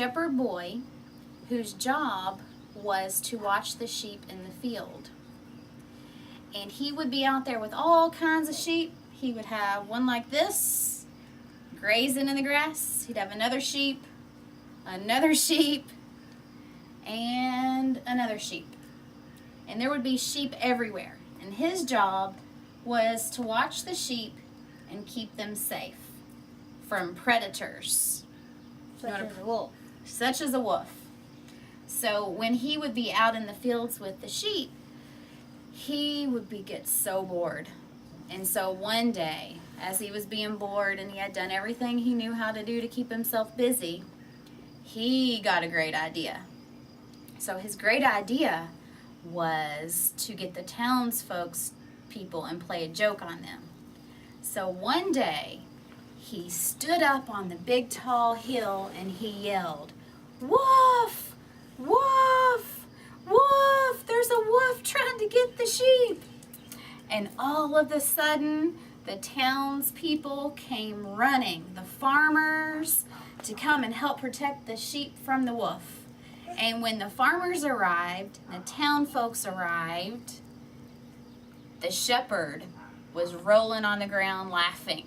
shepherd boy whose job was to watch the sheep in the field. And he would be out there with all kinds of sheep. He would have one like this, grazing in the grass. He'd have another sheep, and another sheep. And there would be sheep everywhere. And his job was to watch the sheep and keep them safe from predators. Such as a wolf. Such as a wolf. So when he would be out in the fields with the sheep, he would get so bored. And so one day, as he was being bored and he had done everything he knew how to do to keep himself busy, he got a great idea. So his great idea was to get the people and play a joke on them. So one day, he stood up on the big tall hill and he yelled, "Wolf! Wolf! Wolf! There's a wolf trying to get the sheep!" And all of a sudden, the townspeople came running, the farmers, to come and help protect the sheep from the wolf. And when the farmers arrived, the town folks arrived, the shepherd was rolling on the ground laughing.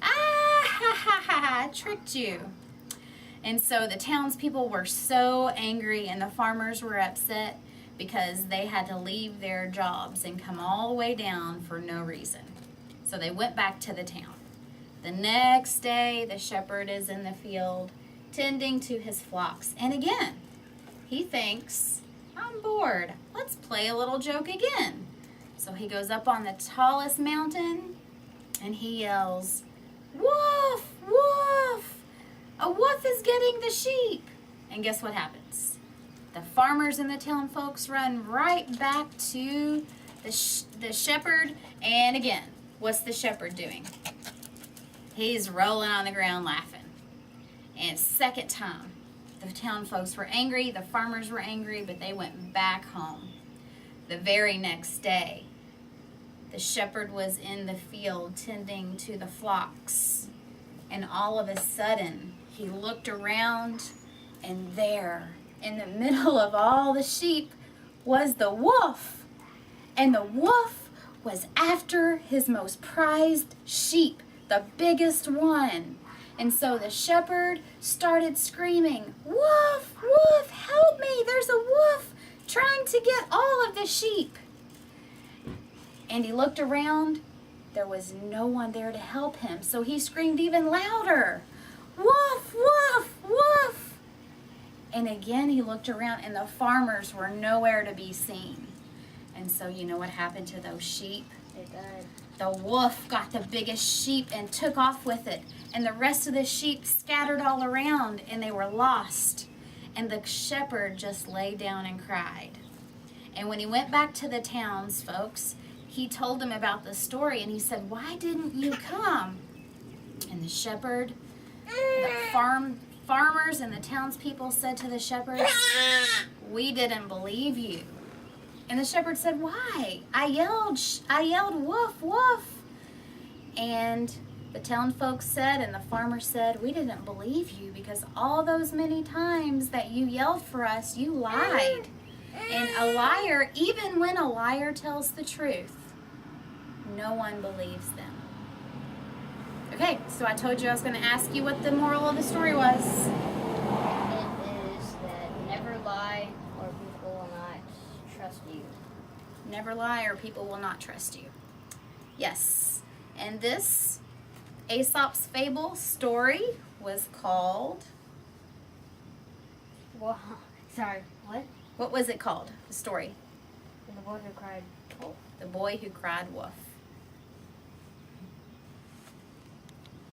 "Ah, ha, ha, ha, I tricked you." And so the townspeople were so angry and the farmers were upset because they had to leave their jobs and come all the way down for no reason. So they went back to the town. The next day, the shepherd is in the field tending to his flocks. And again, he thinks, "I'm bored. Let's play a little joke again." So he goes up on the tallest mountain and he yells, "Wolf! Wolf! A wolf is getting the sheep!" And guess what happens? The farmers and the town folks run right back to the shepherd. And again, what's the shepherd doing? He's rolling on the ground laughing. And second time, the town folks were angry, the farmers were angry, but they went back home. The very next day, the shepherd was in the field tending to the flocks. And all of a sudden, he looked around, and there, in the middle of all the sheep, was the wolf. And the wolf was after his most prized sheep, the biggest one. And so the shepherd started screaming, "Wolf, wolf, help me, there's a wolf trying to get all of the sheep." And he looked around, there was no one there to help him. So he screamed even louder, "Wolf, wolf, wolf." And again he looked around and the farmers were nowhere to be seen. And so you know what happened to those sheep? They died. The wolf got the biggest sheep and took off with it. And the rest of the sheep scattered all around and they were lost. And the shepherd just lay down and cried. And when he went back to the towns, folks, he told them about the story and he said, "Why didn't you come?" And the shepherd, the farmers and the townspeople said to the shepherd, "We didn't believe you." And the shepherd said, "Why? I yelled, 'Woof, woof.'" And the town folks said, and the farmer said, "We didn't believe you because all those many times that you yelled for us, you lied. And a liar, even when a liar tells the truth, no one believes them." Okay, so I told you I was going to ask you what the moral of the story was. It is that never lie or people will not trust you. Never lie or people will not trust you. Yes. And this Aesop's Fable story was called... Well, sorry, what? What was it called, the story? The boy who cried wolf. The Boy Who Cried Wolf.